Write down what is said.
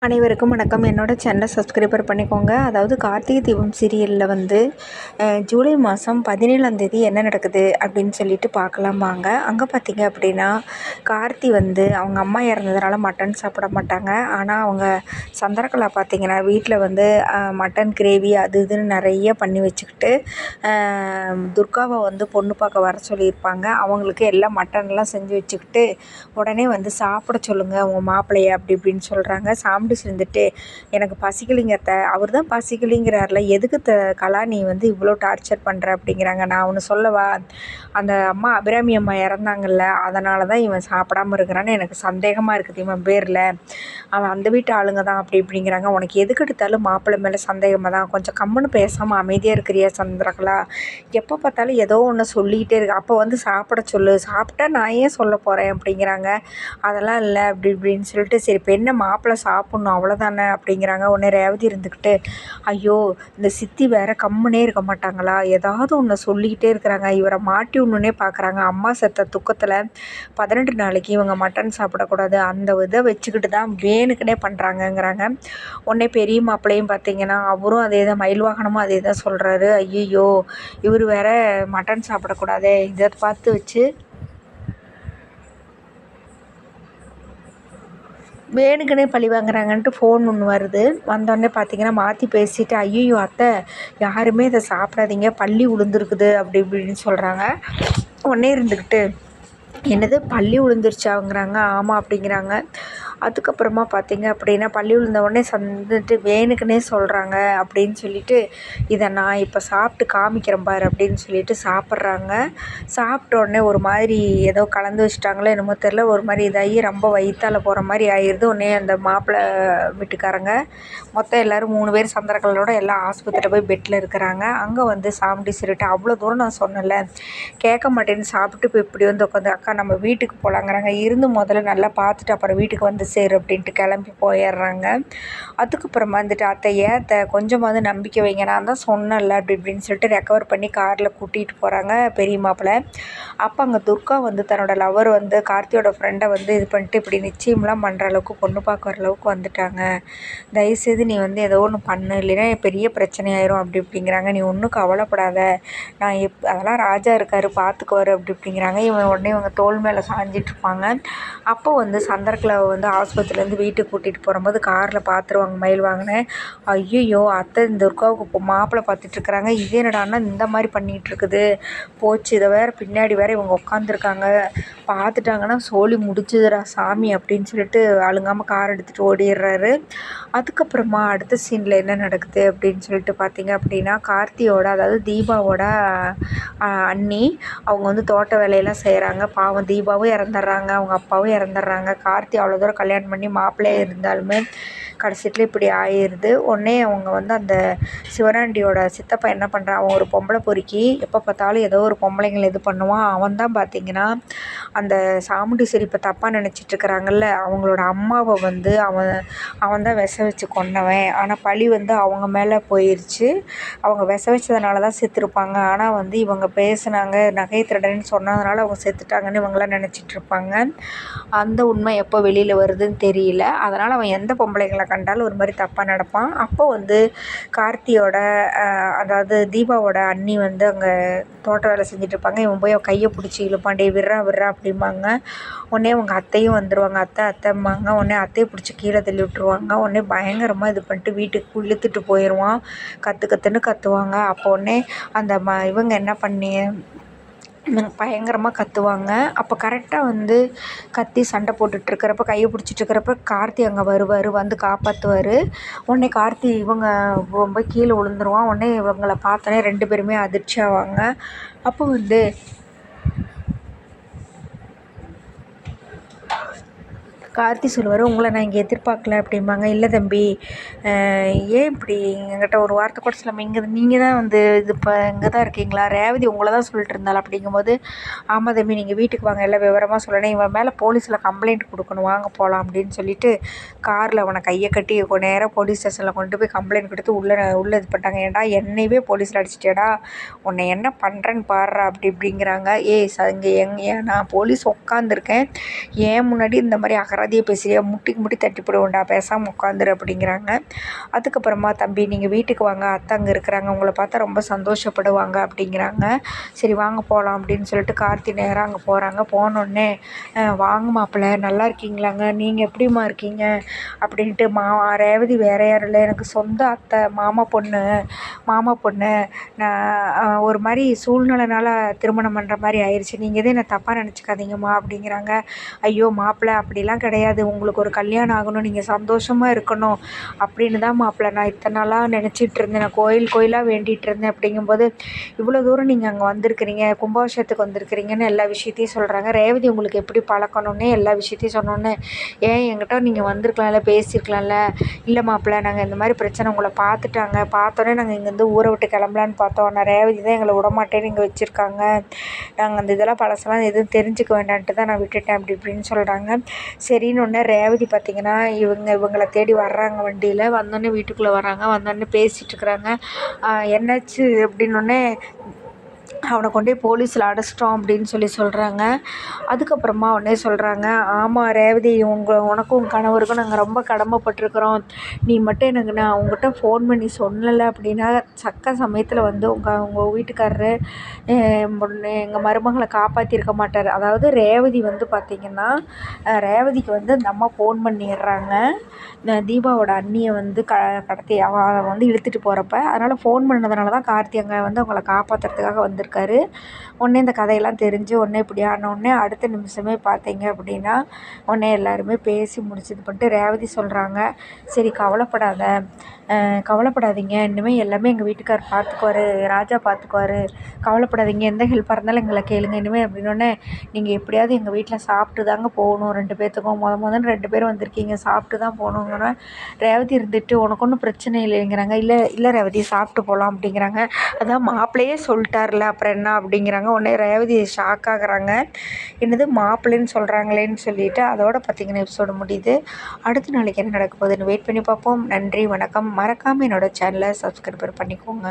அனைவருக்கும் வணக்கம். என்னோட சேனலை சப்ஸ்கிரைபர் பண்ணிக்கோங்க. அதாவது கார்த்திகை தீபம் சீரியலில் வந்து ஜூலை மாதம் 17ஆம் தேதி என்ன நடக்குது அப்படின்னு சொல்லிட்டு பார்க்கலாம் வாங்க. அங்கே பார்த்தீங்க அப்படின்னா கார்த்தி வந்து அவங்க அம்மா இறந்ததுனால மட்டன் சாப்பிட மாட்டாங்க. ஆனால் அவங்க சந்திரகலா பார்த்தீங்கன்னா வீட்டில் வந்து மட்டன் கிரேவி அது இதுன்னு நிறைய பண்ணி வச்சுக்கிட்டு துர்காவை வந்து பொண்ணு பார்க்க வர சொல்லியிருப்பாங்க. அவங்களுக்கு எல்லாம் மட்டன்லாம் செஞ்சு வச்சுக்கிட்டு உடனே வந்து சாப்பிட சொல்லுங்கள் அவங்க மாப்பிள்ளையை அப்படி இப்படின்னு சொல்கிறாங்க. சாப்பிட்டு இருந்துட்டு எனக்கு பசிக்கலிங்க அத்தை, அவர் தான் பசிக்கலிங்கிறார்ல, எதுக்கு கலா நீ வந்து இவ்வளோ டார்ச்சர் பண்ணுற அப்படிங்கிறாங்க. நான் ஒன்று சொல்லவா, அந்த அம்மா அபிராமி அம்மா இறந்தாங்கல்ல, அதனால தான் இவன் சாப்பிடாமல் இருக்கிறான்னு எனக்கு சந்தேகமாக இருக்குது. இவன் பேரில் அவன் அந்த வீட்டு ஆளுங்க தான் அப்படி இப்படிங்கிறாங்க. உனக்கு எதுக்கு எடுத்தாலும் மாப்பிள்ளை மேலே சந்தேகமாக தான், கொஞ்சம் கம்முன்னு பேசாமல் அமைதியாக இருக்கிறியா சந்திரகலா, எப்போ பார்த்தாலும் ஏதோ ஒன்று சொல்லிக்கிட்டே இருக்கு, அப்போ வந்து சாப்பிட சொல்லு, சாப்பிட்டா நான் ஏன் சொல்ல போகிறேன் அப்படிங்கிறாங்க. அதெல்லாம் இல்லை அப்படி இப்படின்னு சொல்லிட்டு சரி இப்போ என்ன மாப்பிள்ளை சாப்பிட்ணும் அவ்வளோதானே அப்படிங்கிறாங்க. உடனே ரேவதி இருந்துக்கிட்டு ஐயோ இந்த சித்தி வேற கம்முனே இருக்க மாட்டாங்களா, ஏதாவது ஒன்று சொல்லிக்கிட்டே இருக்கிறாங்க, இவரை மாட்டி ஒன்றுனே பார்க்குறாங்க. அம்மா செத்த துக்கத்தில் 18 நாளைக்கு இவங்க மட்டன் சாப்பிடக்கூடாது, அந்த இதை வச்சுக்கிட்டு தான் வேணுக்குனே பண்ணுறாங்கங்கிறாங்க. உடனே பெரிய மாப்பிள்ளையும் பார்த்தீங்கன்னா அவரும் அதே தான், மயில் வாகனமும் அதே தான் சொல்கிறாரு. ஐயோ இவர் வேற மட்டன் சாப்பிடக்கூடாதே, இதை பார்த்து வச்சு வேணுக்குனே பழி வாங்குறாங்கன்ட்டு ஃபோன் ஒன்று வருது. வந்தோடனே பார்த்தீங்கன்னா மாற்றி பேசிவிட்டு ஐயோ அத்தை யாருமே இதை சாப்பிடாதீங்க பல்லி விழுந்துருக்குது அப்படி இப்படின்னு சொல்கிறாங்க. உடனே இருந்துக்கிட்டு என்னது பல்லி விழுந்துருச்சாங்கிறாங்க. ஆமாம் அப்படிங்கிறாங்க. அதுக்கப்புறமா பார்த்தீங்க அப்படின்னா பல்லி விழுந்த உடனே வந்துட்டு வேணுக்குனே சொல்கிறாங்க அப்படின்னு சொல்லிட்டு இதை நான் இப்போ சாப்பிட்டு காமிக்கிறேன் பாரு அப்படின்னு சொல்லிட்டு சாப்பிட்றாங்க. சாப்பிட்ட உடனே ஒரு மாதிரி ஏதோ கலந்து வச்சுட்டாங்களோ என்னமோ தெரில, ஒரு மாதிரி இதாகி ரொம்ப வயிற்றால போகிற மாதிரி ஆயிடுது. உடனே அந்த மாப்பிள்ளை வீட்டுக்காரங்க மொத்தம் எல்லோரும் 3 பேர் சந்திரகலோட எல்லாம் ஆஸ்பத்திரியில் போய் பெட்டில் இருக்கிறாங்க. அங்கே வந்து சாமுண்டி சொல்லிட்டு அவ்வளோ தூரம் நான் சொன்னேன்ல கேட்க மாட்டேன்னு சாப்பிட்டு இப்போ இப்படி வந்து உட்காந்து அக்கா நம்ம வீட்டுக்கு போகலாங்கிறாங்க. இருந்து முதல்ல நல்லா பார்த்துட்டு அப்புறம் வீட்டுக்கு வந்து சேரு அப்படின்ட்டு கிளம்பி போயிடுறாங்க. அதுக்கப்புறமா வந்துட்டு அத்தை ஏத்த கொஞ்சமாவது நம்பிக்கை வைங்க, நான் தான் சொன்னேன்ல அப்படி இப்படின்னு சொல்லிட்டு ரெக்கவர் பண்ணி காரில் கூட்டிகிட்டு போகிறாங்க பெரிய மாப்பிள்ளை. அப்போ அங்கே துர்கா வந்து தன்னோட லவர் வந்து கார்த்தியோட ஃப்ரெண்டை வந்து இது பண்ணிட்டு இப்படி நிச்சயம்லாம் பண்ணுற அளவுக்கு பொண்ணு பார்க்க வர அளவுக்கு வந்துட்டாங்க, தயவுசெய்து நீ வந்து ஏதோ ஒன்று பண்ணு இல்லைன்னா பெரிய பிரச்சனையாயிரும் அப்படி இப்படிங்கிறாங்க. நீ ஒன்றும் கவலைப்படாத, நான் அதெல்லாம் ராஜா இருக்கார் பார்த்துக்குவார் அப்படி இப்படிங்கிறாங்க. இவன் உடனே இவங்க தோள் மேலே சாஞ்சிட்ருப்பாங்க. அப்போ வந்து சந்திரகலாவை வந்து ஆஸ்பத்திரியிலேருந்து வீட்டுக்கு கூட்டிகிட்டு போகும்போது காரில் பார்த்துருவாங்க மயில் வாங்கினேன். ஐயோ அத்தை இந்த துர்காவுக்கு இப்போ மாப்பிள்ளை பார்த்துட்ருக்குறாங்க, இதே என்னடான்னா இந்த மாதிரி பண்ணிகிட்ருக்குது, போச்சு இதை வேறு பின்னாடி வேறு இவங்க உட்காந்துருக்காங்க, பார்த்துட்டாங்கன்னா சோலி முடிச்சுதுடா சாமி அப்படின்னு சொல்லிட்டு அழுங்காமல் கார் எடுத்துகிட்டு ஓடிடுறாரு. அதுக்கப்புறமா அடுத்த சீனில் என்ன நடக்குது அப்படின்னு சொல்லிட்டு பார்த்தீங்க அப்படின்னா கார்த்தியோட அதாவது தீபாவோட அண்ணி அவங்க வந்து தோட்ட வேலையெல்லாம் செய்கிறாங்க. பாவம் தீபாவும் இறந்துடுறாங்க, அவங்க அப்பாவும் இறந்துடுறாங்க. கார்த்தி அவ்வளோ தூரம் கல்யாணம் பண்ணி மாப்பிள்ளையே இருந்தாலுமே கடைசியில் இப்படி ஆயிடுது. உடனே அவங்க வந்து அந்த சிவராண்டியோட சித்தப்பா என்ன பண்ணுறான், அவன் ஒரு பொம்பளை பொறுக்கி எப்போ பார்த்தாலும் ஏதோ ஒரு பொம்பளைங்களை இது பண்ணுவான். அவன் தான் பார்த்திங்கன்னா அந்த சாமுண்டீஸ்வரி இப்போ தப்பாக நினச்சிட்ருக்கிறாங்கல்ல அவங்களோட அம்மாவை வந்து அவன் தான் விஷ வச்சு கொன்னவன். ஆனால் பழி வந்து அவங்க மேலே போயிடுச்சு, அவங்க விஷ வச்சதுனால தான் செத்துருப்பாங்க. ஆனால் வந்து இவங்க பேசுனாங்க நகை திருடன்னு சொன்னதுனால அவங்க செத்துட்டாங்கன்னு இவங்களாம் நினச்சிட்ருப்பாங்க. அந்த உண்மை எப்போ வெளியில் வருதுன்னு தெரியல. அதனால் அவன் எந்த பொம்பளைங்களை கண்டாலும் ஒரு மாதிரி தப்பாக நடப்பான். அப்போ வந்து கார்த்தியோட அதாவது தீபாவோட அண்ணி வந்து அங்கே தோட்ட வேலை செஞ்சிட்ருப்பாங்க. இவன் போய் அவன் கையை பிடிச்சி இழுப்பான், டே விட்றா விட்றா அப்படிம்பாங்க. உடனே அவங்க அத்தையும் வந்துடுவாங்க, அத்தைம்பாங்க. உடனே அத்தையை பிடிச்சி கீழே தள்ளி விட்ருவாங்க. உடனே பயங்கரமாக இது பண்ணிட்டு வீட்டுக்கு இழுத்துட்டு போயிடுவான், கற்றுன்னு கத்துவாங்க. அப்போ உடனே அந்த இவங்க என்ன பண்ணி பயங்கரமாக கத்துவாங்க. அப்போ கரெக்டாக வந்து கத்தி சண்டை போட்டுட்ருக்கிறப்ப கையை பிடிச்சிட்ருக்கிறப்ப கார்த்தி அங்கே வருவார், வந்து காப்பாற்றுவார். உடனே கார்த்தி இவங்க போய் கீழே விழுந்துருவான். உடனே இவங்களை பார்த்தோன்னே 2 பேருமே அதிர்ச்சி ஆவாங்க. அப்போ வந்து கார்த்தி சொல்லுவார், உங்களை நான் இங்கே எதிர்பார்க்கல அப்படிம்பாங்க. இல்லை தம்பி ஏன் இப்படி என்கிட்ட ஒரு வார்த்தை கூட சொல்லாமல் இங்கே நீங்கள் தான் வந்து இது இப்போ இங்கே தான் இருக்கீங்களா, ரேவதி உங்களை தான் சொல்லிட்டு இருந்தாள் அப்படிங்கும்போது ஆமாம் தம்பி நீங்கள் வீட்டுக்கு வாங்க எல்லாம் விவரமாக சொல்லணும், இவன் மேலே போலீஸில் கம்ப்ளைண்ட் கொடுக்கணும் வாங்க போகலாம் அப்படின்னு சொல்லிட்டு காரில் அவனை கையை கட்டி நேராக போலீஸ் ஸ்டேஷனில் கொண்டு போய் கம்ப்ளைண்ட் கொடுத்து உள்ளே இது பண்ணிட்டாங்க. ஏன்டா என்னையவே போலீஸில் அடிச்சிட்டேடா, உன்னை என்ன பண்ணுறேன்னு பாடுறா அப்படி இப்படிங்கிறாங்க. இங்கே நான் போலீஸ் உட்காந்துருக்கேன், ஏன் முன்னாடி இந்த மாதிரி மறதியை பேசுறியா, முட்டிக்கு முட்டி தட்டி போடுவோண்டா, பேசாமல் உட்காந்துரு அப்படிங்கிறாங்க. அதுக்கப்புறமா தம்பி நீங்கள் வீட்டுக்கு வாங்க, அத்தை அங்கே இருக்கிறாங்க, உங்களை பார்த்தா ரொம்ப சந்தோஷப்படுவாங்க அப்படிங்கிறாங்க. சரி வாங்க போகலாம் அப்படின்னு சொல்லிட்டு கார்த்தி நேராக அங்கே போகிறாங்க. போனோடனே வாங்க மாப்பிள்ளை நல்லா இருக்கீங்களாங்க, நீங்கள் எப்படிம்மா இருக்கீங்க அப்படின்ட்டு ரேவதி வேறு யாரும் இல்லை, எனக்கு சொந்த அத்தை, மாமா பொண்ணு நான் ஒரு மாதிரி சூழ்நிலைனால திருமணம் பண்ணுற மாதிரி ஆயிடுச்சு, நீங்கள் எதுவும் என்னை தப்பாக நினச்சிக்காதீங்கம்மா அப்படிங்கிறாங்க. ஐயோ மாப்பிள்ளை அப்படிலாம் கிடையாது, உங்களுக்கு ஒரு கல்யாணம் ஆகணும், நீங்கள் சந்தோஷமாக இருக்கணும் அப்படின்னு தான் மாப்பிள்ளை நான் இத்தனை நாளாக நினச்சிட்டு இருந்தேன், நான் கோயிலாக வேண்டிகிட்டு இருந்தேன். அப்படிங்கும்போது இவ்வளோ தூரம் நீங்கள் அங்கே வந்திருக்கிறீங்க, கும்பாபிஷேகத்துக்கு வந்திருக்கிறீங்கன்னு எல்லா விஷயத்தையும் சொல்கிறாங்க. ரேவதி உங்களுக்கு எப்படி பழக்கணுன்னே எல்லா விஷயத்தையும் சொன்னோன்னே, ஏன் என்கிட்ட நீங்கள் வந்திருக்கலாம்ல, பேசியிருக்கலாம்ல. இல்லை மாப்பிள்ளை நாங்கள் இந்த மாதிரி பிரச்சனை உங்களை பார்த்துட்டாங்க, பார்த்தோன்னே நாங்கள் இங்கேருந்து ஊரை விட்டு கிளம்பலான்னு பார்த்தோம், ஆனால் ரேவதி தான் எங்களை விடமாட்டேன்னு இங்கே வச்சுருக்காங்க, நாங்கள் அந்த இதெல்லாம் பழசெல்லாம் எதுவும் தெரிஞ்சுக்க வேண்டான்ட்டு தான் நான் விட்டுட்டேன் அப்படி இப்படின்னு சொல்கிறாங்க. சரின்னு ஒன்று ரேவதி பார்த்திங்கன்னா இவங்களை தேடி வர்றாங்க. வண்டியில் வந்தோடனே வீட்டுக்குள்ளே வராங்க. வந்தோடனே பேசிகிட்ருக்குறாங்க. என்னாச்சு அப்படின்னோடனே அவனை கொண்டு போய் போலீஸில் அடைச்சிட்டோம் அப்படின்னு சொல்கிறாங்க. அதுக்கப்புறமா உடனே சொல்கிறாங்க, ஆமாம் ரேவதி உனக்கும் உன் கணவருக்கும் நாங்கள் ரொம்ப கடமைப்பட்டிருக்கிறோம், நீ மட்டும் எனக்கு நான் உங்கள்கிட்ட ஃபோன் பண்ணி சொல்லலை அப்படின்னா சக்க சமயத்தில் வந்து உங்கள் வீட்டுக்காரரு எங்கள் மருமகளை காப்பாற்றிருக்க மாட்டார். அதாவது ரேவதி வந்து பார்த்திங்கன்னா ரேவதிக்கு வந்து அந்த அம்மா ஃபோன் பண்ணிடுறாங்க, தீபாவோட அண்ணியை வந்து கடத்தி அவள் வந்து இழுத்துட்டு போகிறப்ப. அதனால் ஃபோன் பண்ணதுனால தான் கார்த்தி அங்கே வந்து அவங்கள காப்பாற்றுறதுக்காக வந்திருக்காரு. உடனே இந்த கதையெல்லாம் தெரிஞ்சு உடனே இப்படி ஆனோடனே அடுத்த நிமிஷமே பார்த்தீங்க அப்படின்னா உடனே எல்லாருமே பேசி முடிச்சது பண்ணிட்டு ரேவதி சொல்கிறாங்க, சரி கவலைப்படாதீங்க, இனிமேல் எல்லாமே எங்கள் வீட்டுக்கார் பார்த்துக்குவாரு, ராஜா பார்த்துக்குவாரு, கவலைப்படாதீங்க, எந்த ஹெல்ப்பாக இருந்தாலும் எங்களை கேளுங்க இனிமேல் அப்படின்னோடனே, நீங்கள் எப்படியாவது எங்கள் வீட்டில் சாப்பிட்டு தாங்க போகணும், 2 பேர்த்துக்கும் முதல்ல 2 பேரும் வந்திருக்கீங்க, சாப்பிட்டு தான் போகணுங்கன்னா ரேவதி இருந்துட்டு உனக்கு ஒன்றும் பிரச்சனை இல்லைங்கிறாங்க. இல்லை ரேவதி சாப்பிட்டு போகலாம் அப்படிங்கிறாங்க. அதான் மாப்பிள்ளையே சொல்லிட்டார்ல அப்புறம் என்ன அப்படிங்கிறாங்க. உடனே ரேவதி ஷாக் ஆகுறாங்க, என்னது மாப்பிள்ளைன்னு சொல்கிறாங்களேன்னு சொல்லிட்டு. அதோட பார்த்திங்கன்னா எபிசோடு முடியுது. அடுத்த நாளைக்கு என்ன நடக்க போகுதுன்னு வெயிட் பண்ணி பார்ப்போம். நன்றி, வணக்கம். மறக்காமல் என்னோடய சேனலை சப்ஸ்கிரைப் பண்ணிக்கோங்க.